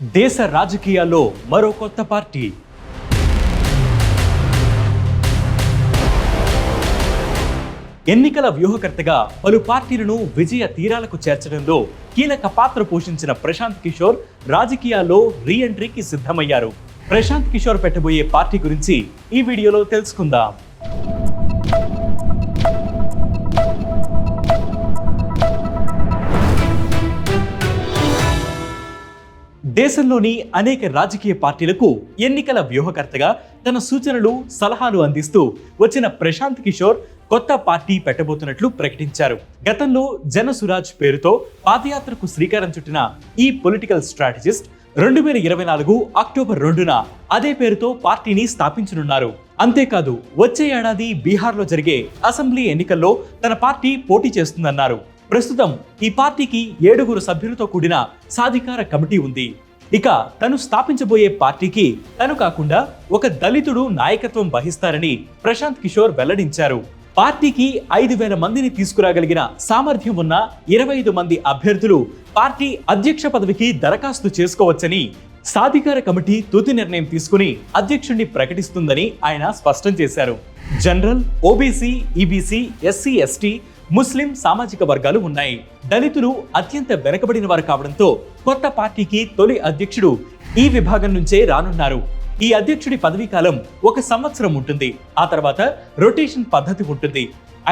దేశ రాజకీయాల్లో మరో కొత్త పార్టీ. ఎన్నికల వ్యూహకర్తగా పలు పార్టీలను విజయ తీరాలకు చేర్చడంలో కీలక పాత్ర పోషించిన ప్రశాంత్ కిషోర్ రాజకీయాల్లో రీ ఎంట్రీకి సిద్ధమయ్యారు. ప్రశాంత్ కిషోర్ పెట్టబోయే పార్టీ గురించి ఈ వీడియోలో తెలుసుకుందాం. దేశంలోని అనేక రాజకీయ పార్టీలకు ఎన్నికల వ్యూహకర్తగా తన సూచనలు, సలహాలు అందిస్తూ వచ్చిన ప్రశాంత్ కిషోర్ కొత్త పార్టీ పెట్టబోతున్నట్లు ప్రకటించారు. గతంలో జనసురాజ్ పేరుతో పాదయాత్రకు శ్రీకారం చుట్టిన ఈ పొలిటికల్ స్ట్రాటజిస్ట్ 2024 అక్టోబర్ 2న అదే పేరుతో పార్టీని స్థాపించనున్నారు. అంతేకాదు, వచ్చే ఏడాది బీహార్లో జరిగే అసెంబ్లీ ఎన్నికల్లో తన పార్టీ పోటీ చేస్తుందన్నారు. ప్రస్తుతం ఈ పార్టీకి 7 సభ్యులతో కూడిన సాధికార కమిటీ ఉంది. ఇక తను స్థాపించబోయే పార్టీకి తను కాకుండా ఒక దళితుడు నాయకత్వం వహిస్తారని ప్రశాంత్ కిషోర్ వెల్లడించారు. పార్టీకి 5,000 మందిని తీసుకురాగలిగిన సామర్థ్యం ఉన్న 25 మంది అభ్యర్థులు పార్టీ అధ్యక్ష పదవికి దరఖాస్తు చేసుకోవచ్చని సాధికార కమిటీ తుది నిర్ణయం తీసుకుని అధ్యక్షుడిని ప్రకటిస్తుందని ఆయన స్పష్టం చేశారు. General, OBC, EBC, SC, ST, Muslim సామాజిక వర్గాలు ఉన్నాయి. దళితులు అత్యంత వెనుకబడిన వారు కావడంతో కొత్త పార్టీకి తొలి అధ్యక్షుడు ఈ విభాగం నుంచే రానున్నారు. ఈ అధ్యక్షుడి పదవీ కాలం 1 సంవత్సరం ఉంటుంది. ఆ తర్వాత రొటేషన్ పద్ధతి ఉంటుంది.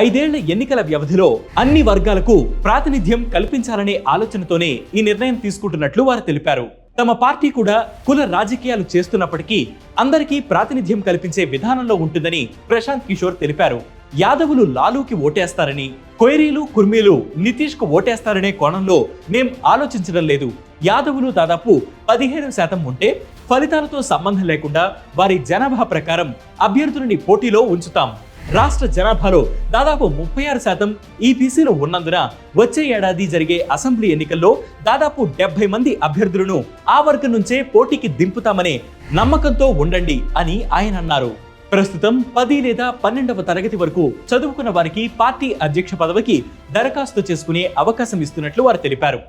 5 ఏళ్ల ఎన్నికల వ్యవధిలో అన్ని వర్గాలకు ప్రాతినిధ్యం కల్పించాలనే ఆలోచనతోనే ఈ నిర్ణయం తీసుకుంటున్నట్లు వారు తెలిపారు. తమ పార్టీ కూడా కుల రాజకీయాలు చేస్తున్నప్పటికీ అందరికీ ప్రాతినిధ్యం కల్పించే విధానంలో ఉంటుందని ప్రశాంత్ కిషోర్ తెలిపారు. యాదవులు లాలూకి ఓటేస్తారని, కొయిరీలు, కుర్మీలు నితీష్ కు ఓటేస్తారనే కోణంలో మేం ఆలోచించడం లేదు. యాదవులు దాదాపు 15% ఉంటే ఫలితాలతో సంబంధం లేకుండా వారి జనాభా ప్రకారం అభ్యర్థులని పోటీలో ఉంచుతాం. రాష్ట్ర జనాభాలో దాదాపు 36% ఈబీసీలు ఉన్నందున వచ్చే ఏడాది జరిగే అసెంబ్లీ ఎన్నికల్లో దాదాపు 70 మంది అభ్యర్థులను ఆ వర్గం నుంచే పోటీకి దింపుతామనే నమ్మకంతో ఉండండి అని ఆయన అన్నారు. ప్రస్తుతం 10 లేదా 12వ తరగతి వరకు చదువుకున్న వారికి పార్టీ అధ్యక్ష పదవికి దరఖాస్తు చేసుకునే అవకాశం ఇస్తున్నట్లు వారు తెలిపారు.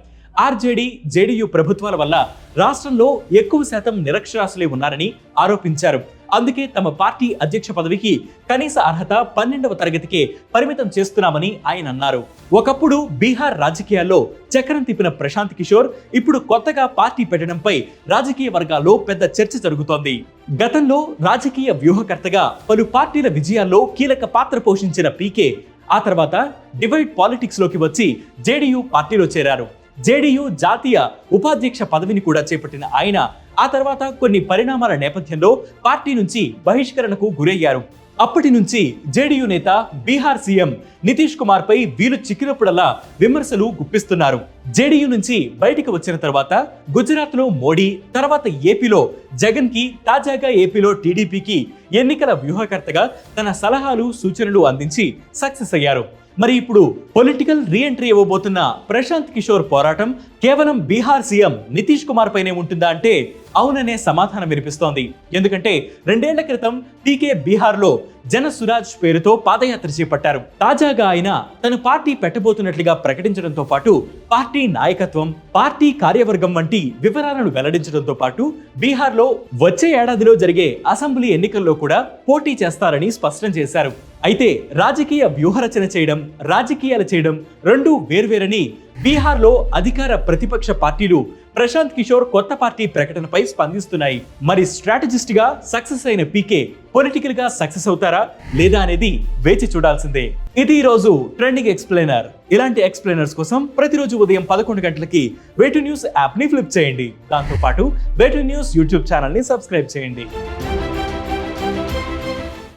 ఆర్జేడీ, జేడీయూ ప్రభుత్వాల వల్ల రాష్ట్రంలో ఎక్కువ శాతం నిరక్షరాస్యులే ఉన్నారని ఆరోపించారు. అందుకే తమ పార్టీ అధ్యక్ష పదవికి కనీస అర్హత 12వ తరగతికే పరిమితం చేస్తున్నామని ఆయన అన్నారు. ఒకప్పుడు బీహార్ రాజకీయాల్లో చక్రం తిప్పిన ప్రశాంత్ కిషోర్ ఇప్పుడు కొత్తగా పార్టీ పెట్టడంపై రాజకీయ వర్గాల్లో పెద్ద చర్చ జరుగుతోంది. గతంలో రాజకీయ వ్యూహకర్తగా పలు పార్టీల విజయాల్లో కీలక పాత్ర పోషించిన పీకే ఆ తర్వాత డివైడ్ పాలిటిక్స్ లోకి వచ్చి జేడీయూ పార్టీలో చేరారు. జేడీయూ జాతీయ ఉపాధ్యక్ష పదవిని కూడా చేపట్టిన ఆయన ఆ తర్వాత కొన్ని పరిణామాల నేపథ్యంలో పార్టీ నుంచి బహిష్కరణకు గురయ్యారు. అప్పటి నుంచి జేడీయూ నేత బీహార్ సీఎం నితీష్ కుమార్ పై వీలు చిక్కినప్పుడల్లా విమర్శలు గుప్పిస్తున్నారు. జేడీయూ నుంచి బయటికి వచ్చిన తర్వాత గుజరాత్ లో మోడీ, తర్వాత ఏపీలో జగన్ కి, తాజాగా ఏపీలో టీడీపీకి ఎన్నికల వ్యూహకర్తగా తన సలహాలు, సూచనలు అందించి సక్సెస్ అయ్యారు. మరి ఇప్పుడు పొలిటికల్ రీఎంట్రీ ఇవ్వబోతున్న ప్రశాంత్ కిషోర్ పోరాటం కేవలం బీహార్ సీఎం నితీష్ కుమార్ పైనే ఉంటుందా అంటే అవుననే సమాధానం వినిపిస్తోంది. ఎందుకంటే 2 ఏళ్ల క్రితం పీకే బీహార్లో జనసురాజ్ పేరుతో పాదయాత్ర చేపట్టారు. తాజాగా ఆయన తన పార్టీ పెట్టబోతున్నట్లుగా ప్రకటించడంతో పాటు పార్టీ నాయకత్వం, పార్టీ కార్యవర్గం వంటి వివరాలను వెల్లడించడంతో పాటు బీహార్లో వచ్చే ఏడాదిలో జరిగే అసెంబ్లీ ఎన్నికల్లో కూడా పోటీ చేస్తారని స్పష్టం చేశారు. అయితే రాజకీయ వ్యూహరచన చేయడం, రాజకీయాలు చేయడం రెండూ వేర్వేరని బీహార్లో అధికార ప్రతిపక్ష పార్టీలు ప్రశాంత్ కిషోర్ కొత్త పార్టీ ప్రకటనపై స్పందిస్తున్నాయి. మరి స్ట్రాటజిస్ట్ గా సక్సెస్ అయిన పీకే పొలిటికల్ గా సక్సెస్ అవుతారా లేదా అనేది వేచి చూడాల్సిందే. ఇది ఈ రోజు ట్రెండింగ్ ఎక్స్ప్లెయినర్. ఇలాంటి ఎక్స్ప్లెయినర్స్ కోసం ప్రతిరోజు ఉదయం 11 గంటలకి వేటు న్యూస్ యాప్ ని ఫ్లిప్ చేయండి. దాంతో పాటు వేటు న్యూస్ యూట్యూబ్ ఛానల్ ని సబ్స్క్రైబ్ చేయండి.